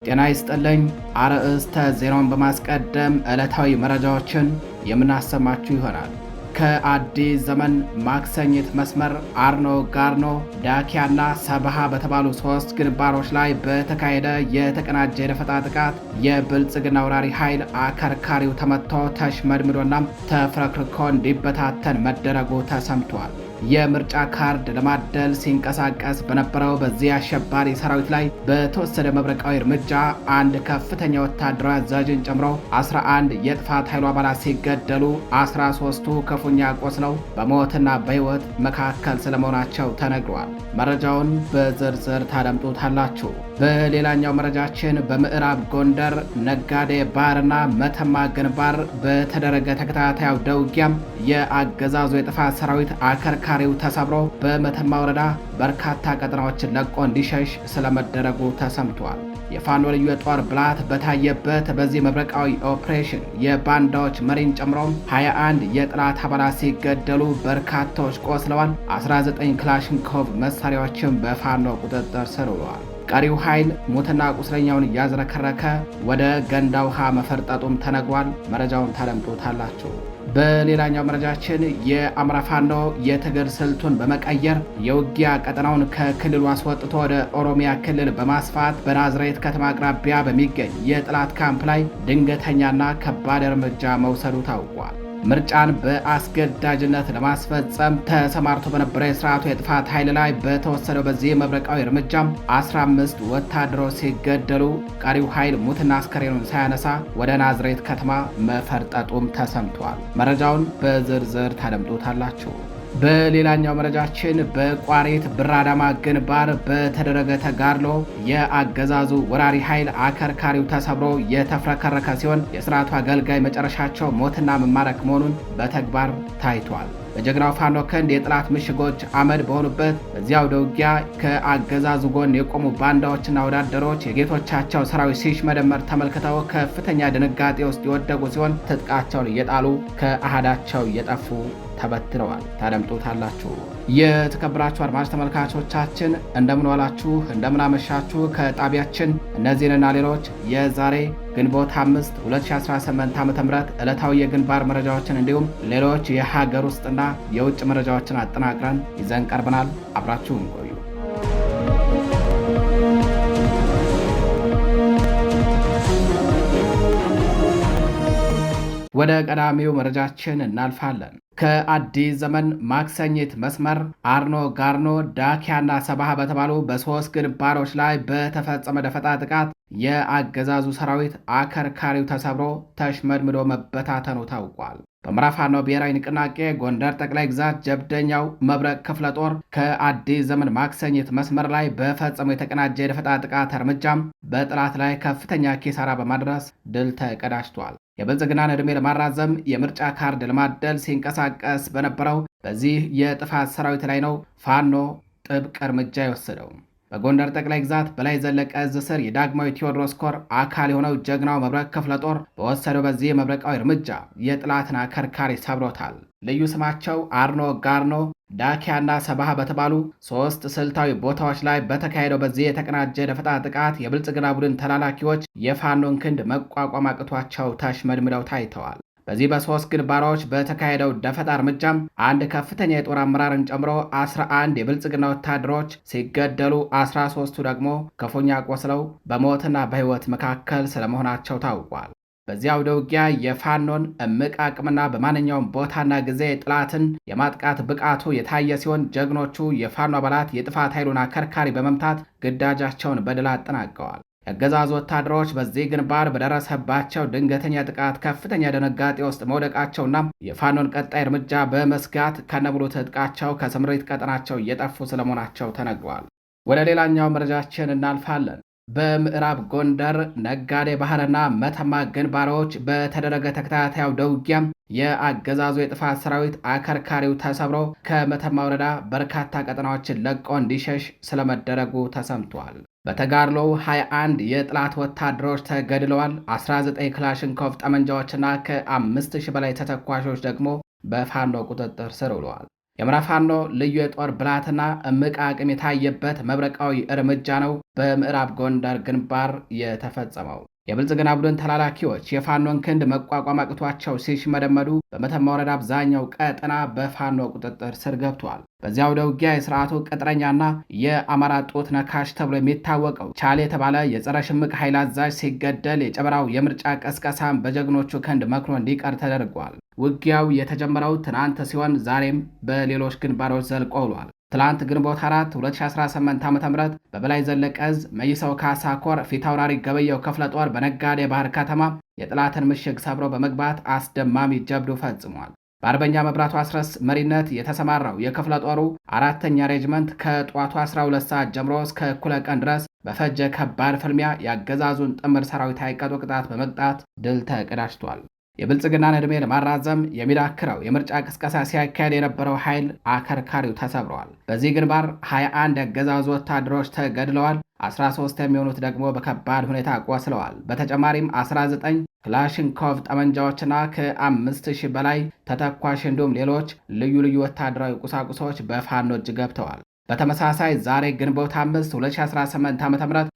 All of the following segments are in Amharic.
ጤና ይስጥልኝ። አርዕስተ ዜናውን በማስቀደም ዕለታዊ መረጃዎችን የምናሰማችሁ ይሆናል። ከአዲስ ዘመን ማክሰኝት መስመር አርኖ ጋርኖ፣ ዳኪያና ሰብሃ በተባሉ ሶስት ግንባሮች ላይ በተካሄደ የተቀናጀ የደፈጣ ጥቃት የብልጽግና ወራሪ ኃይል አከርካሪው ተመትቶ ተሽመድምዶና ተፍረክርኮ እንዲበታተን መደረጉ ተሰምቷል። የምርጫ ካርድ ለማደል ሲንቀሳቀስ በነበረው በዚህ አሸባሪ ሰራዊት ላይ በተወሰደ መብረቃዊ እርምጃ አንድ ከፍተኛ ወታደራዊ አዛዥን ጨምሮ 11 የጥፋት ኃይሉ አባላት ሲገደሉ 13ቱ ክፉኛ ቆስለው በሞትና በሕይወት መካከል ስለመሆናቸው ተነግሯል። መረጃውን በዝርዝር ታደምጡታላችሁ። በሌላኛው መረጃችን በምዕራብ ጎንደር ነጋዴ ባርና መተማ ግንባር በተደረገ ተከታታይ አውደ ውጊያም የአገዛዙ የጥፋት ሰራዊት አከርካሪው ተሰብሮ በመተማ ወረዳ በርካታ ቀጠናዎችን ለቆ እንዲሸሽ ስለመደረጉ ተሰምቷል። የፋኖ ልዩ የጦር ብላት በታየበት በዚህ መብረቃዊ ኦፕሬሽን የባንዳዎች መሪን ጨምሮ 21 የጥላት አባላት ሲገደሉ በርካታዎች ቆስለዋል። 19 ክላሽንኮቭ መሳሪያዎችን በፋኖ ቁጥጥር ስር ውለዋል። ቀሪው ኃይል ሙትና ቁስለኛውን እያዝረከረከ ወደ ገንዳ ውሃ መፈርጠጡም ተነግሯል። መረጃውን ታደምጡታላችሁ። በሌላኛው መረጃችን የአማራ ፋኖ የትግል ስልቱን በመቀየር የውጊያ ቀጠናውን ከክልሉ አስወጥቶ ወደ ኦሮሚያ ክልል በማስፋት በናዝሬት ከተማ አቅራቢያ በሚገኝ የጠላት ካምፕ ላይ ድንገተኛና ከባድ እርምጃ መውሰዱ ታውቋል። ምርጫን በአስገዳጅነት ለማስፈጸም ተሰማርቶ በነበረ የስርዓቱ የጥፋት ኃይል ላይ በተወሰደው በዚህ መብረቃዊ እርምጃም 15 ወታደሮች ሲገደሉ ቀሪው ኃይል ሙትና አስከሬኑን ሳያነሳ ወደ ናዝሬት ከተማ መፈርጠጡም ተሰምቷል። መረጃውን በዝርዝር ታደምጡታላችሁ። በሌላኛው መረጃችን በቋሪት ብራዳማ ግንባር በተደረገ ተጋድሎ የአገዛዙ ወራሪ ኃይል አከርካሪው ተሰብሮ የተፍረከረከ ሲሆን የስርዓቱ አገልጋይ መጨረሻቸው ሞትና መማረክ መሆኑን በተግባር ታይቷል። በጀግናው ፋኖ ክንድ የጥላት ምሽጎች አመድ በሆኑበት በዚያው ውጊያ ከአገዛዙ ጎን የቆሙ ባንዳዎችና ወዳደሮች የጌቶቻቸው ሰራዊት ሲሽመደመር ተመልክተው ከፍተኛ ድንጋጤ ውስጥ የወደቁ ሲሆን ትጥቃቸውን እየጣሉ ከአህዳቸው እየጠፉ ተበትነዋል። ታደምጡታላችሁ። የተከበራችሁ አድማጭ ተመልካቾቻችን እንደምን ዋላችሁ፣ እንደምን አመሻችሁ። ከጣቢያችን እነዚህንና ሌሎች የዛሬ ግንቦት 5 2018 ዓ.ም ዕለታዊ የግንባር መረጃዎችን እንዲሁም ሌሎች የሀገር ውስጥና የውጭ መረጃዎችን አጠናቅረን ይዘን ቀርበናል። አብራችሁን ቆዩ። ወደ ቀዳሚው መረጃችን እናልፋለን። ከአዲስ ዘመን ማክሰኝት መስመር አርኖ ጋርኖ፣ ዳኪያና ሰብሃ በተባሉ በሶስት ግንባሮች ላይ በተፈጸመ ደፈጣ ጥቃት የአገዛዙ ሰራዊት አከርካሪው ተሰብሮ ተሽመድምዶ መበታተኑ ታውቋል። በምዕራብ ፋኖ ብሔራዊ ንቅናቄ ጎንደር ጠቅላይ ግዛት ጀብደኛው መብረቅ ክፍለ ጦር ከአዲስ ዘመን ማክሰኝት መስመር ላይ በፈጸመው የተቀናጀ የደፈጣ ጥቃት እርምጃም በጠላት ላይ ከፍተኛ ኪሳራ በማድረስ ድል ተቀዳጅቷል። የብልጽግናን ዕድሜ ለማራዘም የምርጫ ካርድ ለማደል ሲንቀሳቀስ በነበረው በዚህ የጥፋት ሰራዊት ላይ ነው ፋኖ ጥብቅ እርምጃ የወሰደው። በጎንደር ጠቅላይ ግዛት በላይ ዘለቀ እዝ ስር የዳግማዊ ቴዎድሮስ ኮር አካል የሆነው ጀግናው መብረቅ ክፍለ ጦር በወሰደው በዚህ መብረቃዊ እርምጃ የጥላትን አከርካሪ ሰብሮታል። ልዩ ስማቸው አርኖ ጋርኖ፣ ዳኪያና ሰብሃ በተባሉ ሶስት ስልታዊ ቦታዎች ላይ በተካሄደው በዚህ የተቀናጀ ደፈጣ ጥቃት የብልጽግና ቡድን ተላላኪዎች የፋኖን ክንድ መቋቋም አቅቷቸው ተሽመድምደው ታይተዋል። በዚህ በሶስት ግንባሮች በተካሄደው ደፈጣ እርምጃም አንድ ከፍተኛ የጦር አመራርን ጨምሮ 11 የብልጽግና ወታደሮች ሲገደሉ 13ቱ ደግሞ ክፉኛ ቆስለው በሞትና በሕይወት መካከል ስለመሆናቸው ታውቋል። በዚያ አውደ ውጊያ የፋኖን እምቅ አቅምና በማንኛውም ቦታና ጊዜ ጥላትን የማጥቃት ብቃቱ የታየ ሲሆን ጀግኖቹ የፋኖ አባላት የጥፋት ኃይሉን አከርካሪ በመምታት ግዳጃቸውን በድል አጠናቀዋል። የአገዛዙ ወታደሮች በዚህ ግንባር በደረሰባቸው ድንገተኛ ጥቃት ከፍተኛ ድንጋጤ ውስጥ መውደቃቸውና የፋኖን ቀጣይ እርምጃ በመስጋት ከነሙሉ ትጥቃቸው ከስምሪት ቀጠናቸው እየጠፉ ስለመሆናቸው ተነግሯል። ወደ ሌላኛው መረጃችን እናልፋለን። በምዕራብ ጎንደር ነጋዴ ባህርና መተማ ግንባሮች በተደረገ ተከታታይ አውደ ውጊያም የአገዛዙ የጥፋት ሰራዊት አከርካሪው ተሰብሮ ከመተማ ወረዳ በርካታ ቀጠናዎችን ለቆ እንዲሸሽ ስለመደረጉ ተሰምቷል። በተጋድሎው 21 የጥላት ወታደሮች ተገድለዋል። 19 ክላሽንኮቭ ጠመንጃዎችና ከ5000 በላይ ተተኳሾች ደግሞ በፋኖ ቁጥጥር ስር ውለዋል። የአማራ ፋኖ ልዩ የጦር ብልሃትና እምቅ አቅም የታየበት መብረቃዊ እርምጃ ነው በምዕራብ ጎንደር ግንባር የተፈጸመው። የብልጽግና ቡድን ተላላኪዎች የፋኖን ክንድ መቋቋም አቅቷቸው ሲሽመደመዱ በመተማ ወረዳ አብዛኛው ቀጠና በፋኖ ቁጥጥር ስር ገብቷል። በዚያ ወደ ውጊያ የስርዓቱ ቅጥረኛና የአማራ ጡት ነካሽ ተብሎ የሚታወቀው ቻሌ የተባለ የጸረ ሽምቅ ኃይል አዛዥ ሲገደል የጨበራው የምርጫ ቀስቀሳም በጀግኖቹ ክንድ መክኖ እንዲቀር ተደርጓል። ውጊያው የተጀመረው ትናንት ሲሆን ዛሬም በሌሎች ግንባሮች ዘልቆ ውሏል። ትላንት ግንቦት 4 2018 ዓ.ም በበላይ ዘለቀ ዕዝ መይሰው ካሳ ኮር ፊታውራሪ ገበየው ክፍለ ጦር በነጋዴ ባህር ከተማ የጠላትን ምሽግ ሰብሮ በመግባት አስደማሚ ጀብዱ ፈጽሟል። በአርበኛ መብራቱ አስረስ መሪነት የተሰማራው የክፍለ ጦሩ 4ኛ ሬጅመንት ከጧቱ 12 ሰዓት ጀምሮ እስከ እኩለ ቀን ድረስ በፈጀ ከባድ ፍልሚያ ያገዛዙን ጥምር ሰራዊት አይቀጡ ቅጣት በመቅጣት ድል ተቀዳጅቷል። የብልጽግናን ዕድሜ ለማራዘም የሚዳክረው የምርጫ ቅስቀሳ ሲያካሄድ የነበረው ኃይል አከርካሪው ተሰብረዋል። በዚህ ግንባር 21 ያገዛዙ ወታደሮች ተገድለዋል። 13 የሚሆኑት ደግሞ በከባድ ሁኔታ ቆስለዋል። በተጨማሪም 19 ክላሽንኮቭ ጠመንጃዎችና ከ5000 በላይ ተተኳሽ እንዲሁም ሌሎች ልዩ ልዩ ወታደራዊ ቁሳቁሶች በፋኖ እጅ ገብተዋል። በተመሳሳይ ዛሬ ግንቦት 5 2018 ዓ.ም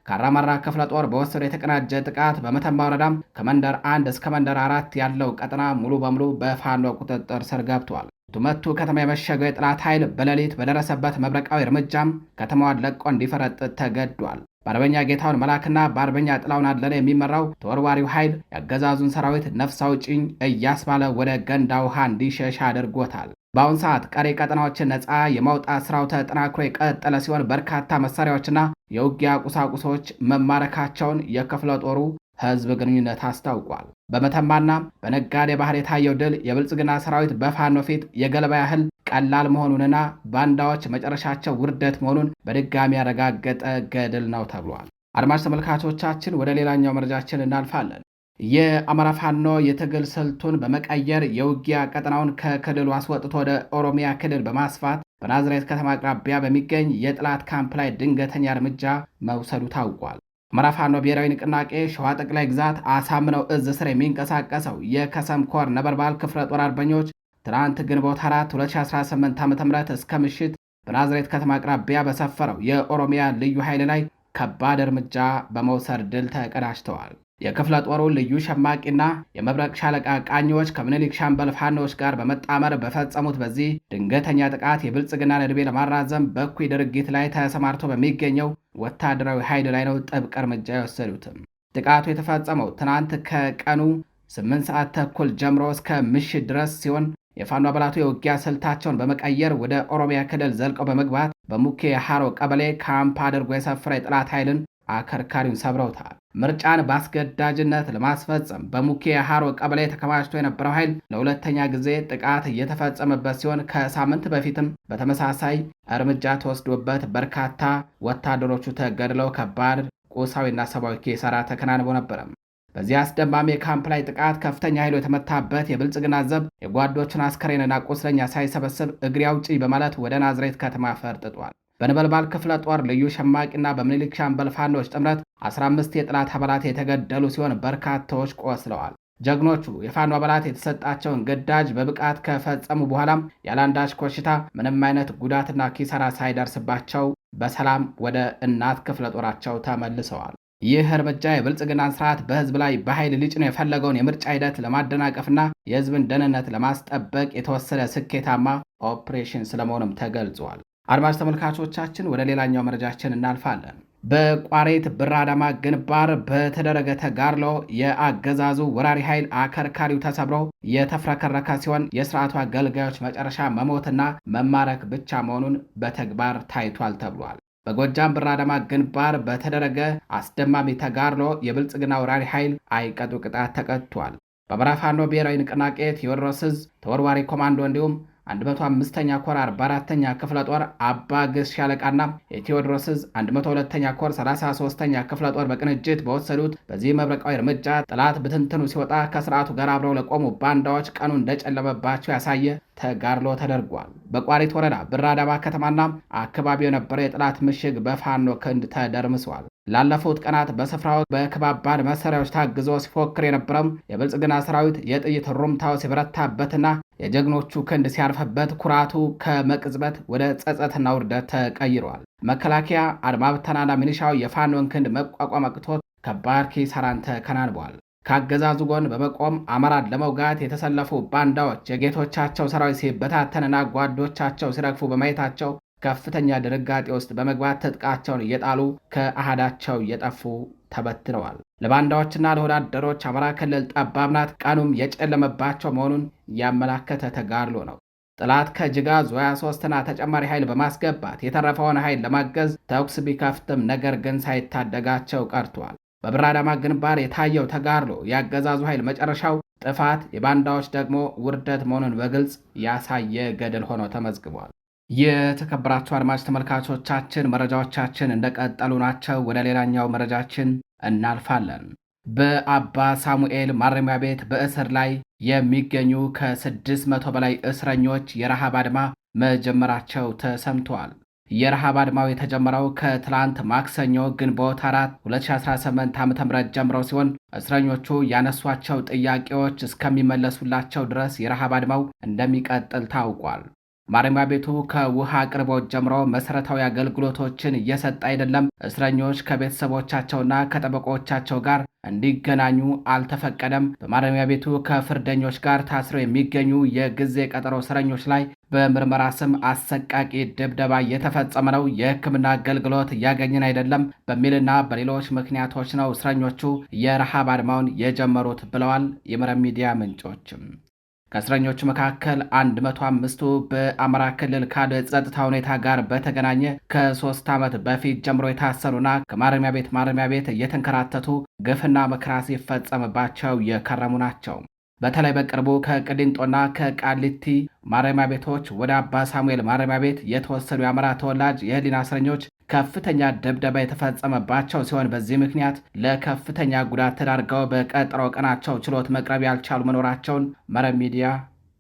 ከአራማራ ክፍለ ጦር በወሰደ የተቀናጀ ጥቃት በመተማ ወረዳም ከመንደር 1 እስከ መንደር 4 ያለው ቀጠና ሙሉ በሙሉ በፋኖ ቁጥጥር ስር ገብቷል። ቱመቱ ከተማ የመሸገው የጠላት ኃይል በሌሊት በደረሰበት መብረቃዊ እርምጃም ከተማዋን ለቆ እንዲፈረጥጥ ተገዷል። በአርበኛ ጌታውን መላክና በአርበኛ ጥላውን አለለ የሚመራው ተወርዋሪው ኃይል ያገዛዙን ሰራዊት ነፍስ አውጪኝ እያስባለ ወደ ገንዳ ውሃ እንዲሸሽ አድርጎታል። በአሁን ሰዓት ቀሪ ቀጠናዎችን ነፃ የማውጣት ስራው ተጠናክሮ የቀጠለ ሲሆን በርካታ መሳሪያዎችና የውጊያ ቁሳቁሶች መማረካቸውን የክፍለ ጦሩ ህዝብ ግንኙነት አስታውቋል። በመተማና በነጋዴ ባህር የታየው ድል የብልጽግና ሰራዊት በፋኖ ፊት የገለባ ያህል ቀላል መሆኑንና ባንዳዎች መጨረሻቸው ውርደት መሆኑን በድጋሚ ያረጋገጠ ገድል ነው ተብሏል። አድማጭ ተመልካቾቻችን ወደ ሌላኛው መረጃችን እናልፋለን። የአማራ ፋኖ የትግል ስልቱን በመቀየር የውጊያ ቀጠናውን ከክልሉ አስወጥቶ ወደ ኦሮሚያ ክልል በማስፋት በናዝሬት ከተማ አቅራቢያ በሚገኝ የጠላት ካምፕ ላይ ድንገተኛ እርምጃ መውሰዱ ታውቋል። አማራ ፋኖ ብሔራዊ ንቅናቄ ሸዋ ጠቅላይ ግዛት አሳምነው እዝ ስር የሚንቀሳቀሰው የከሰም ኮር ነበልባል ክፍለ ጦር አርበኞች ትናንት ግንቦት 4 2018 ዓ.ም እስከ ምሽት በናዝሬት ከተማ አቅራቢያ በሰፈረው የኦሮሚያ ልዩ ኃይል ላይ ከባድ እርምጃ በመውሰድ ድል ተቀዳጅተዋል። የክፍለ ጦሩ ልዩ ሸማቂና የመብረቅ ሻለቃ ቃኞች ከምኒልክ ሻምበል ፋኖች ጋር በመጣመር በፈጸሙት በዚህ ድንገተኛ ጥቃት የብልጽግናን ዕድሜ ለማራዘም በእኩይ ድርጊት ላይ ተሰማርቶ በሚገኘው ወታደራዊ ኃይል ላይ ነው ጥብቅ እርምጃ የወሰዱትም። ጥቃቱ የተፈጸመው ትናንት ከቀኑ 8 ሰዓት ተኩል ጀምሮ እስከ ምሽት ድረስ ሲሆን የፋኖ አባላቱ የውጊያ ስልታቸውን በመቀየር ወደ ኦሮሚያ ክልል ዘልቀው በመግባት በሙኬ ሃሮ ቀበሌ ካምፕ አድርጎ የሰፈረ የጠላት ኃይልን አከርካሪውን ሰብረውታል። ምርጫን በአስገዳጅነት ለማስፈጸም በሙኬ ሃሮ ቀበሌ ተከማችቶ የነበረው ኃይል ለሁለተኛ ጊዜ ጥቃት እየተፈጸመበት ሲሆን ከሳምንት በፊትም በተመሳሳይ እርምጃ ተወስዶበት በርካታ ወታደሮቹ ተገድለው ከባድ ቁሳዊና ሰብአዊ ኪሳራ ተከናንቦ ነበረ። በዚህ አስደማሚ የካምፕ ላይ ጥቃት ከፍተኛ ኃይሉ የተመታበት የብልጽግና ዘብ የጓዶቹን አስከሬንና ቁስለኛ ሳይሰበስብ እግሬ አውጪኝ በማለት ወደ ናዝሬት ከተማ ፈርጥጧል። በነበልባል ክፍለ ጦር ልዩ ሸማቂና በምኒልክ ሻምበል ፋኖች ጥምረት 15 የጠላት አባላት የተገደሉ ሲሆን በርካታዎች ቆስለዋል። ጀግኖቹ የፋኖ አባላት የተሰጣቸውን ግዳጅ በብቃት ከፈጸሙ በኋላም ያለአንዳች ኮሽታ ምንም አይነት ጉዳትና ኪሳራ ሳይደርስባቸው በሰላም ወደ እናት ክፍለ ጦራቸው ተመልሰዋል። ይህ እርምጃ የብልጽግናን ስርዓት በህዝብ ላይ በኃይል ሊጭነው የፈለገውን የምርጫ ሂደት ለማደናቀፍና የህዝብን ደህንነት ለማስጠበቅ የተወሰደ ስኬታማ ኦፕሬሽን ስለመሆኑም ተገልጿል። አድማጭ ተመልካቾቻችን ወደ ሌላኛው መረጃችን እናልፋለን። በቋሪት ብር አዳማ ግንባር በተደረገ ተጋድሎ የአገዛዙ ወራሪ ኃይል አከርካሪው ተሰብሮ የተፍረከረከ ሲሆን የስርዓቱ አገልጋዮች መጨረሻ መሞትና መማረክ ብቻ መሆኑን በተግባር ታይቷል ተብሏል። በጎጃም ብር አዳማ ግንባር በተደረገ አስደማሚ ተጋድሎ የብልጽግና ወራሪ ኃይል አይቀጡ ቅጣት ተቀጥቷል። በአማራ ፋኖ ብሔራዊ ንቅናቄ ቴዎድሮስ ዕዝ ተወርዋሪ ኮማንዶ እንዲሁም 105ኛ ኮር 44ኛ ክፍለ ጦር አባ ግስ ሻለቃና የቴዎድሮስ ዕዝ 102ኛ ኮር 33ኛ ክፍለ ጦር በቅንጅት በወሰዱት በዚህ መብረቃዊ እርምጃ ጠላት ብትንትኑ ሲወጣ ከስርዓቱ ጋር አብረው ለቆሙ ባንዳዎች ቀኑ እንደጨለመባቸው ያሳየ ተጋድሎ ተደርጓል። በቋሪት ወረዳ ብር አዳባ ከተማና አካባቢው የነበረው የጠላት ምሽግ በፋኖ ክንድ ተደርምሷል። ላለፉት ቀናት በስፍራው በከባባድ መሳሪያዎች ታግዞ ሲፎክር የነበረው የብልጽግና ሰራዊት የጥይት ሩምታው ሲበረታበትና የጀግኖቹ ክንድ ሲያርፈበት ኩራቱ ከመቅጽበት ወደ ጸጸትና ውርደት ተቀይሯል። መከላከያ አድማ ብተናና ሚሊሻው የፋኖን ክንድ መቋቋም አቅቶት ከባድ ኪሳራን ተከናንቧል። ከአገዛዙ ጎን በመቆም አማራን ለመውጋት የተሰለፉ ባንዳዎች የጌቶቻቸው ሰራዊት ሲበታተንና ጓዶቻቸው ሲረግፉ በማየታቸው ከፍተኛ ድንጋጤ ውስጥ በመግባት ትጥቃቸውን እየጣሉ ከአህዳቸው እየጠፉ ተበትነዋል። ለባንዳዎችና ለወዳደሮች አማራ ክልል ጠባብ ናት፣ ቀኑም የጨለመባቸው መሆኑን ያመላከተ ተጋድሎ ነው። ጠላት ከጅጋ ዙ 23ና ተጨማሪ ኃይል በማስገባት የተረፈውን ኃይል ለማገዝ ተኩስ ቢከፍትም ነገር ግን ሳይታደጋቸው ቀርቷል። በብር አዳማ ግንባር የታየው ተጋድሎ የአገዛዙ ኃይል መጨረሻው ጥፋት፣ የባንዳዎች ደግሞ ውርደት መሆኑን በግልጽ ያሳየ ገድል ሆኖ ተመዝግቧል። የተከበራችሁ አድማጭ ተመልካቾቻችን መረጃዎቻችን እንደቀጠሉ ናቸው። ወደ ሌላኛው መረጃችን እናልፋለን። በአባ ሳሙኤል ማረሚያ ቤት በእስር ላይ የሚገኙ ከ600 በላይ እስረኞች የረሃብ አድማ መጀመራቸው ተሰምተዋል። የረሃብ አድማው የተጀመረው ከትላንት ማክሰኞ ግንቦት 4 2018 ዓ.ም ጀምሮ ሲሆን እስረኞቹ ያነሷቸው ጥያቄዎች እስከሚመለሱላቸው ድረስ የረሃብ አድማው እንደሚቀጥል ታውቋል። ማረሚያ ቤቱ ከውሃ አቅርቦት ጀምሮ መሰረታዊ አገልግሎቶችን እየሰጠ አይደለም። እስረኞች ከቤተሰቦቻቸውና ከጠበቆቻቸው ጋር እንዲገናኙ አልተፈቀደም። በማረሚያ ቤቱ ከፍርደኞች ጋር ታስረው የሚገኙ የጊዜ ቀጠሮ እስረኞች ላይ በምርመራ ስም አሰቃቂ ድብደባ እየተፈጸመ ነው። የሕክምና አገልግሎት እያገኘን አይደለም በሚልና በሌሎች ምክንያቶች ነው እስረኞቹ የረሃብ አድማውን የጀመሩት ብለዋል የመረብ ሚዲያ ምንጮችም። ከእስረኞቹ መካከል 105ቱ በአማራ ክልል ካለው የጸጥታ ሁኔታ ጋር በተገናኘ ከ3 ዓመት በፊት ጀምሮ የታሰሩና ከማረሚያ ቤት እየተንከራተቱ ግፍና መከራ ሲፈጸምባቸው የከረሙ ናቸው። በተለይ በቅርቡ ከቅሊንጦና ከቃሊቲ ማረሚያ ቤቶች ወደ አባ ሳሙኤል ማረሚያ ቤት የተወሰዱ የአማራ ተወላጅ የህሊና እስረኞች ከፍተኛ ድብደባ የተፈጸመባቸው ሲሆን በዚህ ምክንያት ለከፍተኛ ጉዳት ተዳርገው በቀጠሮ ቀናቸው ችሎት መቅረብ ያልቻሉ መኖራቸውን መረብ ሚዲያ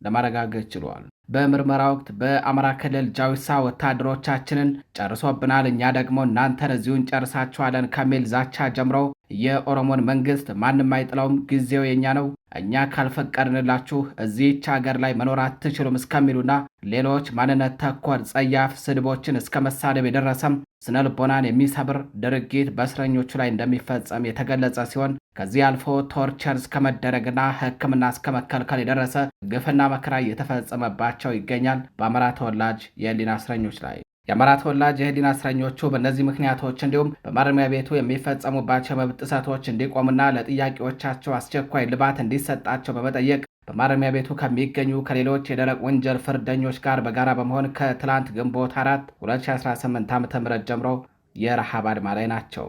ለማረጋገጥ ችሏል። በምርመራ ወቅት በአማራ ክልል ጃዊሳ ወታደሮቻችንን ጨርሶብናል፣ እኛ ደግሞ እናንተን እዚሁ እንጨርሳችኋለን ከሚል ዛቻ ጀምሮ የኦሮሞን መንግስት ማንም አይጥለውም፣ ጊዜው የኛ ነው፣ እኛ ካልፈቀድንላችሁ እዚህች ሀገር ላይ መኖር አትችሉም እስከሚሉና ሌሎች ማንነት ተኮር ጸያፍ ስድቦችን እስከ መሳደብ የደረሰም ስነ ልቦናን የሚሰብር ድርጊት በእስረኞቹ ላይ እንደሚፈጸም የተገለጸ ሲሆን ከዚህ አልፎ ቶርቸር እስከ መደረግና ሕክምና እስከ መከልከል የደረሰ ግፍና መከራ እየተፈጸመባቸው ይገኛል በአማራ ተወላጅ የህሊና እስረኞች ላይ። የአማራ ተወላጅ የህሊና እስረኞቹ በእነዚህ ምክንያቶች እንዲሁም በማረሚያ ቤቱ የሚፈጸሙባቸው መብት ጥሰቶች እንዲቆሙና ለጥያቄዎቻቸው አስቸኳይ ልባት እንዲሰጣቸው በመጠየቅ በማረሚያ ቤቱ ከሚገኙ ከሌሎች የደረቅ ወንጀል ፍርደኞች ጋር በጋራ በመሆን ከትላንት ግንቦት 4 2018 ዓ.ም ጀምሮ የረሃብ አድማ ላይ ናቸው።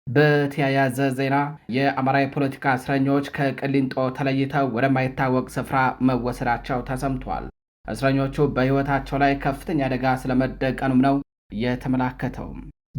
በተያያዘ ዜና የአማራ የፖለቲካ እስረኞች ከቅሊንጦ ተለይተው ወደማይታወቅ ስፍራ መወሰዳቸው ተሰምቷል። እስረኞቹ በሕይወታቸው ላይ ከፍተኛ አደጋ ስለመደቀኑም ነው የተመላከተው።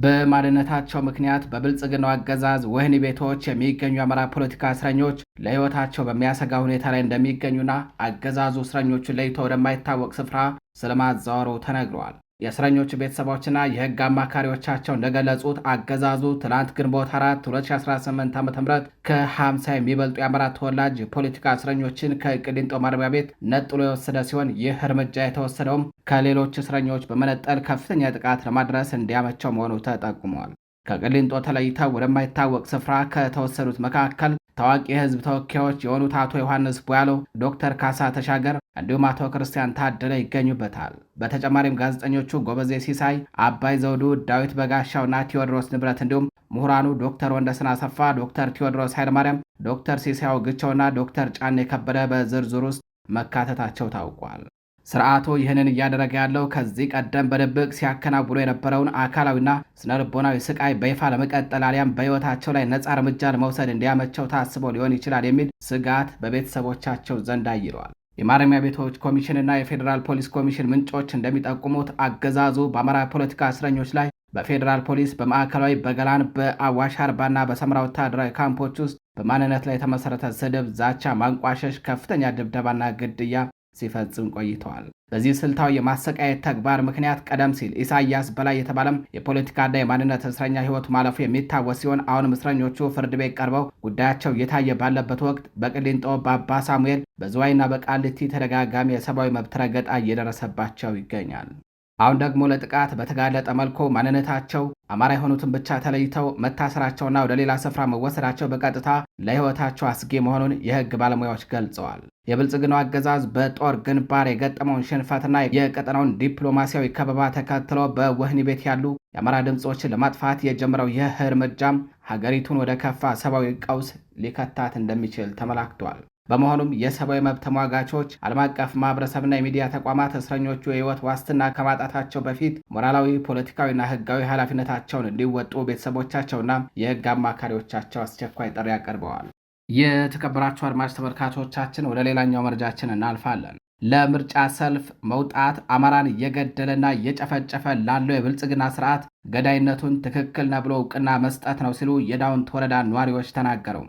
በማንነታቸው ምክንያት በብልጽግናው አገዛዝ ወህኒ ቤቶች የሚገኙ የአማራ ፖለቲካ እስረኞች ለሕይወታቸው በሚያሰጋ ሁኔታ ላይ እንደሚገኙና አገዛዙ እስረኞቹን ለይቶ ወደማይታወቅ ስፍራ ስለማዛወሩ ተነግረዋል። የእስረኞቹ ቤተሰቦችና የሕግ አማካሪዎቻቸው እንደገለጹት አገዛዙ ትናንት ግንቦት 4 2018 ዓ.ም ከ50 የሚበልጡ የአማራ ተወላጅ የፖለቲካ እስረኞችን ከቅሊንጦ ማረሚያ ቤት ነጥሎ የወሰደ ሲሆን ይህ እርምጃ የተወሰደውም ከሌሎች እስረኞች በመነጠል ከፍተኛ ጥቃት ለማድረስ እንዲያመቸው መሆኑ ተጠቁመዋል። ከቅሊንጦ ተለይተው ወደማይታወቅ ስፍራ ከተወሰዱት መካከል ታዋቂ የህዝብ ተወካዮች የሆኑት አቶ ዮሐንስ ቧያለው፣ ዶክተር ካሳ ተሻገር እንዲሁም አቶ ክርስቲያን ታደለ ይገኙበታል። በተጨማሪም ጋዜጠኞቹ ጎበዜ ሲሳይ፣ አባይ ዘውዱ፣ ዳዊት በጋሻውና ቴዎድሮስ ንብረት እንዲሁም ምሁራኑ ዶክተር ወንደሰን አሰፋ፣ ዶክተር ቴዎድሮስ ኃይለማርያም፣ ዶክተር ሲሳያው ግቸውና ዶክተር ጫኔ ከበደ በዝርዝር ውስጥ መካተታቸው ታውቋል። ስርዓቱ ይህንን እያደረገ ያለው ከዚህ ቀደም በድብቅ ሲያከናውኑ የነበረውን አካላዊና ስነልቦናዊ ስቃይ በይፋ ለመቀጠል አሊያም በሕይወታቸው ላይ ነጻ እርምጃ ለመውሰድ እንዲያመቸው ታስቦ ሊሆን ይችላል የሚል ስጋት በቤተሰቦቻቸው ዘንድ አይለዋል። የማረሚያ ቤቶች ኮሚሽንና የፌዴራል ፖሊስ ኮሚሽን ምንጮች እንደሚጠቁሙት አገዛዙ በአማራ ፖለቲካ እስረኞች ላይ በፌዴራል ፖሊስ፣ በማዕከላዊ፣ በገላን፣ በአዋሽ አርባና በሰምራ ወታደራዊ ካምፖች ውስጥ በማንነት ላይ የተመሰረተ ስድብ፣ ዛቻ፣ ማንቋሸሽ፣ ከፍተኛ ድብደባና ግድያ ሲፈጽም ቆይተዋል። በዚህ ስልታዊ የማሰቃየት ተግባር ምክንያት ቀደም ሲል ኢሳያስ በላይ የተባለም የፖለቲካና የማንነት እስረኛ ሕይወቱ ማለፉ የሚታወስ ሲሆን አሁንም እስረኞቹ ፍርድ ቤት ቀርበው ጉዳያቸው እየታየ ባለበት ወቅት በቅሊንጦ፣ በአባ ሳሙኤል፣ በዝዋይና በቃሊቲ ተደጋጋሚ የሰብአዊ መብት ረገጣ እየደረሰባቸው ይገኛል። አሁን ደግሞ ለጥቃት በተጋለጠ መልኩ ማንነታቸው አማራ የሆኑትን ብቻ ተለይተው መታሰራቸውና ወደ ሌላ ስፍራ መወሰዳቸው በቀጥታ ለሕይወታቸው አስጊ መሆኑን የሕግ ባለሙያዎች ገልጸዋል። የብልጽግናው አገዛዝ በጦር ግንባር የገጠመውን ሽንፈትና የቀጠናውን ዲፕሎማሲያዊ ከበባ ተከትሎ በወህኒ ቤት ያሉ የአማራ ድምፆችን ለማጥፋት የጀመረው ይህ እርምጃም ሀገሪቱን ወደ ከፋ ሰብአዊ ቀውስ ሊከታት እንደሚችል ተመላክቷል። በመሆኑም የሰብአዊ መብት ተሟጋቾች፣ ዓለም አቀፍ ማህበረሰብና የሚዲያ ተቋማት እስረኞቹ የህይወት ዋስትና ከማጣታቸው በፊት ሞራላዊ፣ ፖለቲካዊና ህጋዊ ኃላፊነታቸውን እንዲወጡ ቤተሰቦቻቸውና የህግ አማካሪዎቻቸው አስቸኳይ ጥሪ አቅርበዋል። የተከበራችሁ አድማጭ ተመልካቾቻችን ወደ ሌላኛው መረጃችን እናልፋለን። ለምርጫ ሰልፍ መውጣት አማራን እየገደለና እየጨፈጨፈ ላለው የብልጽግና ስርዓት ገዳይነቱን ትክክል ነው ብሎ እውቅና መስጠት ነው ሲሉ የዳውንት ወረዳ ነዋሪዎች ተናገሩ።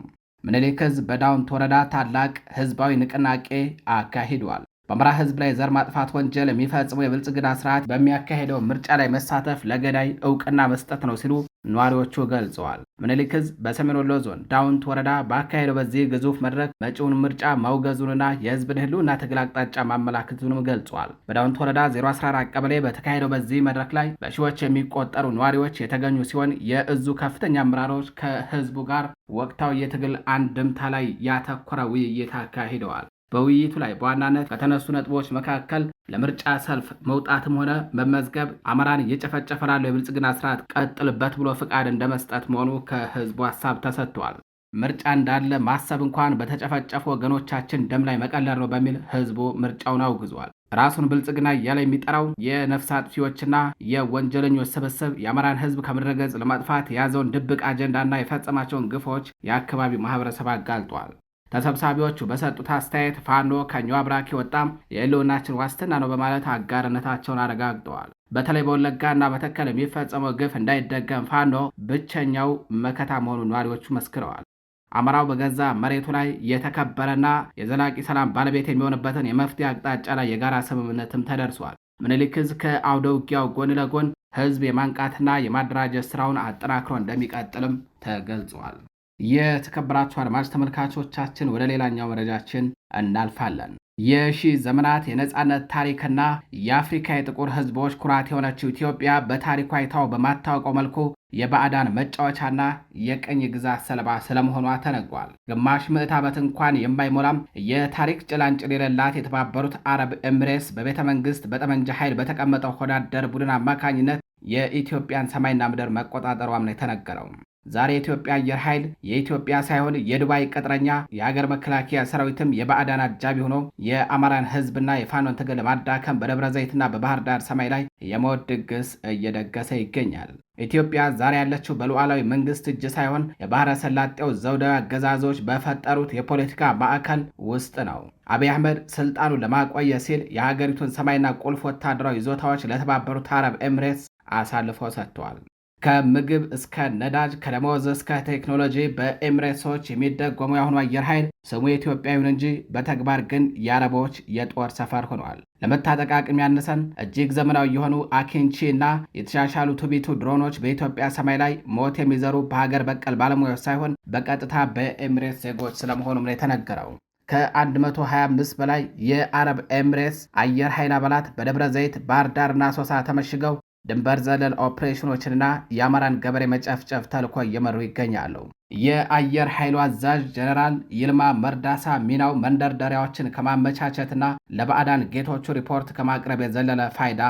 ምኒልክ ዕዝ በዳውንት ወረዳ ታላቅ ህዝባዊ ንቅናቄ አካሂዷል። በአማራ ህዝብ ላይ ዘር ማጥፋት ወንጀል የሚፈጽሙ የብልጽግና ስርዓት በሚያካሄደው ምርጫ ላይ መሳተፍ ለገዳይ እውቅና መስጠት ነው ሲሉ ነዋሪዎቹ ገልጸዋል። ምኒልክ ዕዝ በሰሜን ወሎ ዞን ዳውንት ወረዳ ባካሄደው በዚህ ግዙፍ መድረክ መጪውን ምርጫ ማውገዙንና የህዝብን ህልውና ትግል አቅጣጫ ማመላከቱንም ገልጿል። በዳውንት ወረዳ 014 ቀበሌ በተካሄደው በዚህ መድረክ ላይ በሺዎች የሚቆጠሩ ነዋሪዎች የተገኙ ሲሆን የእዙ ከፍተኛ አመራሮች ከህዝቡ ጋር ወቅታዊ የትግል አንድምታ ላይ ያተኮረ ውይይት አካሂደዋል። በውይይቱ ላይ በዋናነት ከተነሱ ነጥቦች መካከል ለምርጫ ሰልፍ መውጣትም ሆነ መመዝገብ አማራን እየጨፈጨፈ ላለው የብልጽግና ስርዓት ቀጥልበት ብሎ ፍቃድ እንደመስጠት መሆኑ ከህዝቡ ሀሳብ ተሰጥቷል። ምርጫ እንዳለ ማሰብ እንኳን በተጨፈጨፉ ወገኖቻችን ደም ላይ መቀለር ነው በሚል ህዝቡ ምርጫውን አውግዟል። ራሱን ብልጽግና እያለ የሚጠራው የነፍስ አጥፊዎችና የወንጀለኞች ስብስብ የአማራን ህዝብ ከምድረ ገጽ ለማጥፋት የያዘውን ድብቅ አጀንዳና የፈጸማቸውን ግፎች የአካባቢው ማህበረሰብ አጋልጧል። ተሰብሳቢዎቹ በሰጡት አስተያየት ፋኖ ከኛው አብራክ ወጣም የህልውናችን ዋስትና ነው በማለት አጋርነታቸውን አረጋግጠዋል። በተለይ በወለጋና በተከል የሚፈጸመው ግፍ እንዳይደገም ፋኖ ብቸኛው መከታ መሆኑን ነዋሪዎቹ መስክረዋል። አማራው በገዛ መሬቱ ላይ የተከበረና የዘላቂ ሰላም ባለቤት የሚሆንበትን የመፍትሄ አቅጣጫ ላይ የጋራ ስምምነትም ተደርሷል። ምኒልክ ዕዝ ከአውደ ውጊያው ጎን ለጎን ህዝብ የማንቃትና የማደራጀት ስራውን አጠናክሮ እንደሚቀጥልም ተገልጿል። የተከበራችሁ አድማጭ ተመልካቾቻችን ወደ ሌላኛው መረጃችን እናልፋለን። የሺህ ዘመናት የነጻነት ታሪክና የአፍሪካ የጥቁር ህዝቦች ኩራት የሆነችው ኢትዮጵያ በታሪኳ አይታው በማታወቀው መልኩ የባዕዳን መጫወቻና የቅኝ ግዛት ሰለባ ስለመሆኗ ተነግሯል። ግማሽ ምዕት ዓመት እንኳን የማይሞላም የታሪክ ጭላንጭል የሌላት የተባበሩት አረብ ኤምሬትስ በቤተ መንግስት በጠመንጃ ኃይል በተቀመጠው ሆዳደር ቡድን አማካኝነት የኢትዮጵያን ሰማይና ምድር መቆጣጠሯም ነው የተነገረው። ዛሬ የኢትዮጵያ አየር ኃይል የኢትዮጵያ ሳይሆን የዱባይ ቅጥረኛ የሀገር መከላከያ ሰራዊትም የባዕዳን አጃቢ ሆኖ የአማራን ህዝብና የፋኖን ትግል ለማዳከም በደብረ ዘይትና በባህር ዳር ሰማይ ላይ የሞት ድግስ እየደገሰ ይገኛል። ኢትዮጵያ ዛሬ ያለችው በሉዓላዊ መንግስት እጅ ሳይሆን የባህረ ሰላጤው ዘውዳዊ አገዛዞች በፈጠሩት የፖለቲካ ማዕከል ውስጥ ነው። አብይ አህመድ ስልጣኑን ለማቆየት ሲል የሀገሪቱን ሰማይና ቁልፍ ወታደራዊ ይዞታዎች ለተባበሩት አረብ ኤምሬትስ አሳልፎ ሰጥተዋል። ከምግብ እስከ ነዳጅ ከደሞዝ እስከ ቴክኖሎጂ በኤምሬትሶች የሚደጎመው የአሁኑ አየር ኃይል ስሙ የኢትዮጵያ ይሁን እንጂ በተግባር ግን የአረቦች የጦር ሰፈር ሆኗል። ለመታጠቅ አቅም ያነሰን እጅግ ዘመናዊ የሆኑ አኪንቺ እና የተሻሻሉ ቱቢቱ ድሮኖች በኢትዮጵያ ሰማይ ላይ ሞት የሚዘሩ በሀገር በቀል ባለሙያዎች ሳይሆን በቀጥታ በኤምሬትስ ዜጎች ስለመሆኑም ነው የተነገረው። ከ125 በላይ የአረብ ኤምሬትስ አየር ኃይል አባላት በደብረ ዘይት፣ ባህር ዳርና አሶሳ ተመሽገው ድንበር ዘለል ኦፕሬሽኖችንና የአማራን ገበሬ መጨፍጨፍ ተልዕኮ እየመሩ ይገኛሉ። የአየር ኃይሉ አዛዥ ጀነራል ይልማ መርዳሳ ሚናው መንደርደሪያዎችን ከማመቻቸትና ለባዕዳን ጌቶቹ ሪፖርት ከማቅረብ የዘለለ ፋይዳ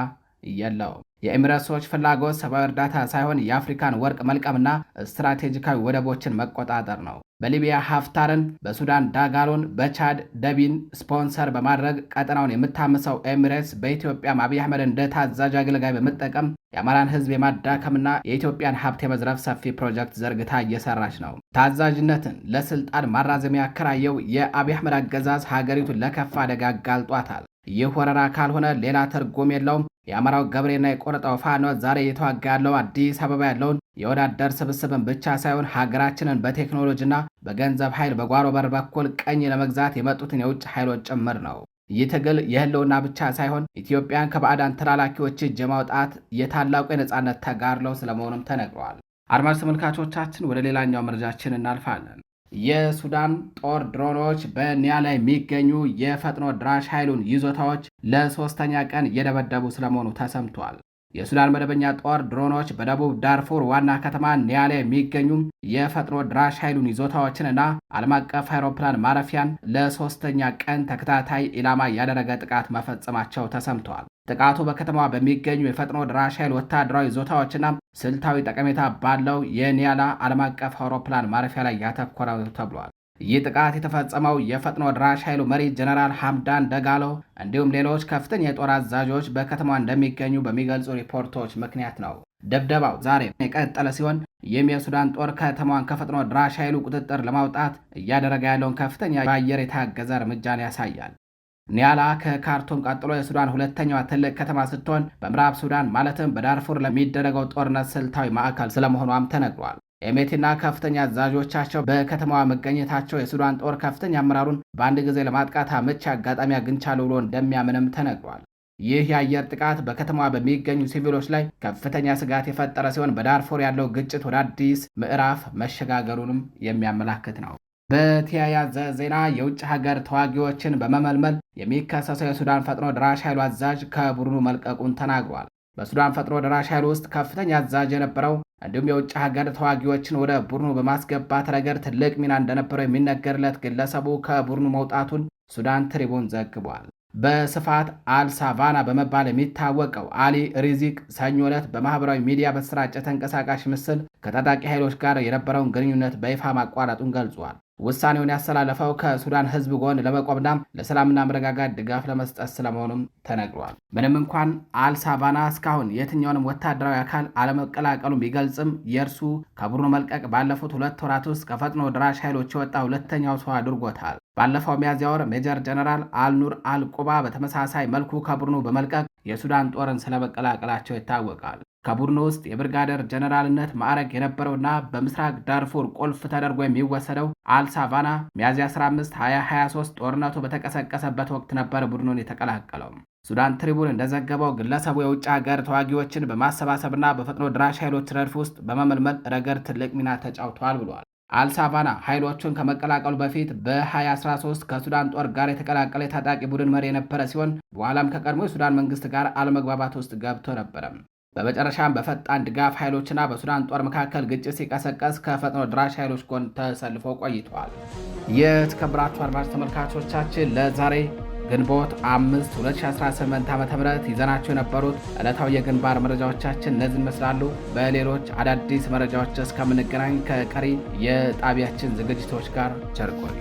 የለውም። የኤሚሬትሶች ፍላጎት ሰብአዊ እርዳታ ሳይሆን የአፍሪካን ወርቅ መልቀምና ስትራቴጂካዊ ወደቦችን መቆጣጠር ነው። በሊቢያ ሀፍታርን፣ በሱዳን ዳጋሎን፣ በቻድ ደቢን ስፖንሰር በማድረግ ቀጠናውን የምታምሰው ኤሚሬትስ በኢትዮጵያም አብይ አህመድ እንደ ታዛዥ አገልጋይ በመጠቀም የአማራን ሕዝብ የማዳከምና የኢትዮጵያን ሀብት የመዝረፍ ሰፊ ፕሮጀክት ዘርግታ እየሰራች ነው። ታዛዥነትን ለስልጣን ማራዘሚያ ያከራየው የአብይ አህመድ አገዛዝ ሀገሪቱን ለከፋ አደጋ አጋልጧታል። ይህ ወረራ ካልሆነ ሌላ ትርጉም የለውም። የአማራው ገብሬና የቆረጠው ፋኖ ዛሬ እየተዋጋ ያለው አዲስ አበባ ያለውን የወዳደር ስብስብን ብቻ ሳይሆን ሀገራችንን በቴክኖሎጂና በገንዘብ ኃይል በጓሮ በር በኩል ቀኝ ለመግዛት የመጡትን የውጭ ኃይሎች ጭምር ነው። ይህ ትግል የህልውና ብቻ ሳይሆን ኢትዮጵያን ከባዕዳን ተላላኪዎች እጅ የማውጣት የታላቁ የነጻነት ተጋድሎ ስለመሆኑም ተነግሯል። አድማጭ ተመልካቾቻችን ወደ ሌላኛው መረጃችን እናልፋለን። የሱዳን ጦር ድሮኖች በኒያላ የሚገኙ የፈጥኖ ድራሽ ኃይሉን ይዞታዎች ለሶስተኛ ቀን እየደበደቡ ስለመሆኑ ተሰምቷል። የሱዳን መደበኛ ጦር ድሮኖች በደቡብ ዳርፉር ዋና ከተማ ኒያላ የሚገኙ የፈጥኖ ድራሽ ኃይሉን ይዞታዎችንና ዓለም አቀፍ አውሮፕላን ማረፊያን ለሶስተኛ ቀን ተከታታይ ኢላማ ያደረገ ጥቃት መፈጸማቸው ተሰምተዋል። ጥቃቱ በከተማዋ በሚገኙ የፈጥኖ ድራሽ ኃይል ወታደራዊ ይዞታዎችና ስልታዊ ጠቀሜታ ባለው የኒያላ ዓለም አቀፍ አውሮፕላን ማረፊያ ላይ ያተኮረ ተብሏል። ይህ ጥቃት የተፈጸመው የፈጥኖ ድራሽ ኃይሉ መሪ ጀነራል ሐምዳን ደጋሎ እንዲሁም ሌሎች ከፍተኛ የጦር አዛዦች በከተማዋ እንደሚገኙ በሚገልጹ ሪፖርቶች ምክንያት ነው። ድብደባው ዛሬ የቀጠለ ሲሆን ይህም የሱዳን ጦር ከተማዋን ከፈጥኖ ድራሽ ኃይሉ ቁጥጥር ለማውጣት እያደረገ ያለውን ከፍተኛ በአየር የታገዘ እርምጃን ያሳያል። ኒያላ ከካርቱም ቀጥሎ የሱዳን ሁለተኛዋ ትልቅ ከተማ ስትሆን በምዕራብ ሱዳን ማለትም በዳርፉር ለሚደረገው ጦርነት ስልታዊ ማዕከል ስለመሆኗም ተነግሯል። ኤሜቲና ከፍተኛ አዛዦቻቸው በከተማዋ መገኘታቸው የሱዳን ጦር ከፍተኛ አመራሩን በአንድ ጊዜ ለማጥቃት አመቺ አጋጣሚ አግኝቻለሁ ብሎ እንደሚያምንም ተነግሯል። ይህ የአየር ጥቃት በከተማዋ በሚገኙ ሲቪሎች ላይ ከፍተኛ ስጋት የፈጠረ ሲሆን በዳርፉር ያለው ግጭት ወደ አዲስ ምዕራፍ መሸጋገሩንም የሚያመላክት ነው። በተያያዘ ዜና የውጭ ሀገር ተዋጊዎችን በመመልመል የሚከሰሰው የሱዳን ፈጥኖ ድራሽ ኃይሉ አዛዥ ከቡድኑ መልቀቁን ተናግሯል። በሱዳን ፈጥኖ ድራሽ ኃይል ውስጥ ከፍተኛ አዛዥ የነበረው እንዲሁም የውጭ ሀገር ተዋጊዎችን ወደ ቡድኑ በማስገባት ረገድ ትልቅ ሚና እንደነበረው የሚነገርለት ግለሰቡ ከቡድኑ መውጣቱን ሱዳን ትሪቡን ዘግቧል። በስፋት አልሳቫና በመባል የሚታወቀው አሊ ሪዚቅ ሰኞ ዕለት በማህበራዊ ሚዲያ በተሰራጨ ተንቀሳቃሽ ምስል ከታጣቂ ኃይሎች ጋር የነበረውን ግንኙነት በይፋ ማቋረጡን ገልጿል። ውሳኔውን ያስተላለፈው ከሱዳን ሕዝብ ጎን ለመቆምና ለሰላምና መረጋጋት ድጋፍ ለመስጠት ስለመሆኑም ተነግሯል። ምንም እንኳን አልሳቫና እስካሁን የትኛውንም ወታደራዊ አካል አለመቀላቀሉ ቢገልጽም የእርሱ ከቡድኑ መልቀቅ ባለፉት 2 ወራት ውስጥ ከፈጥኖ ድራሽ ኃይሎች የወጣ ሁለተኛው ሰው አድርጎታል። ባለፈው ሚያዝያ ወር ሜጀር ጀነራል አልኑር አልቁባ በተመሳሳይ መልኩ ከቡድኑ በመልቀቅ የሱዳን ጦርን ስለመቀላቀላቸው ይታወቃል። ከቡድኑ ውስጥ የብርጋደር ጀነራልነት ማዕረግ የነበረውና በምስራቅ ዳርፉር ቁልፍ ተደርጎ የሚወሰደው አልሳቫና ሚያዝያ 15 2023 ጦርነቱ በተቀሰቀሰበት ወቅት ነበር ቡድኑን የተቀላቀለው። ሱዳን ትሪቡን እንደዘገበው ግለሰቡ የውጭ ሀገር ተዋጊዎችን በማሰባሰብና በፈጥኖ ድራሽ ኃይሎች ረድፍ ውስጥ በመመልመል ረገድ ትልቅ ሚና ተጫውቷል ብሏል። አልሳቫና ኃይሎቹን ከመቀላቀሉ በፊት በ2013 ከሱዳን ጦር ጋር የተቀላቀለ የታጣቂ ቡድን መሪ የነበረ ሲሆን በኋላም ከቀድሞ የሱዳን መንግስት ጋር አለመግባባት ውስጥ ገብቶ ነበረ። በመጨረሻም በፈጣን ድጋፍ ኃይሎችና በሱዳን ጦር መካከል ግጭት ሲቀሰቀስ ከፈጥኖ ድራሽ ኃይሎች ጎን ተሰልፎ ቆይተዋል። የተከበራችሁ አድማጭ ተመልካቾቻችን ለዛሬ ግንቦት 5 2018 ዓ.ም ይዘናቸው የነበሩት ዕለታዊ የግንባር መረጃዎቻችን እነዚህን ይመስላሉ። በሌሎች አዳዲስ መረጃዎች እስከምንገናኝ ከቀሪ የጣቢያችን ዝግጅቶች ጋር ቸር ቆዩ።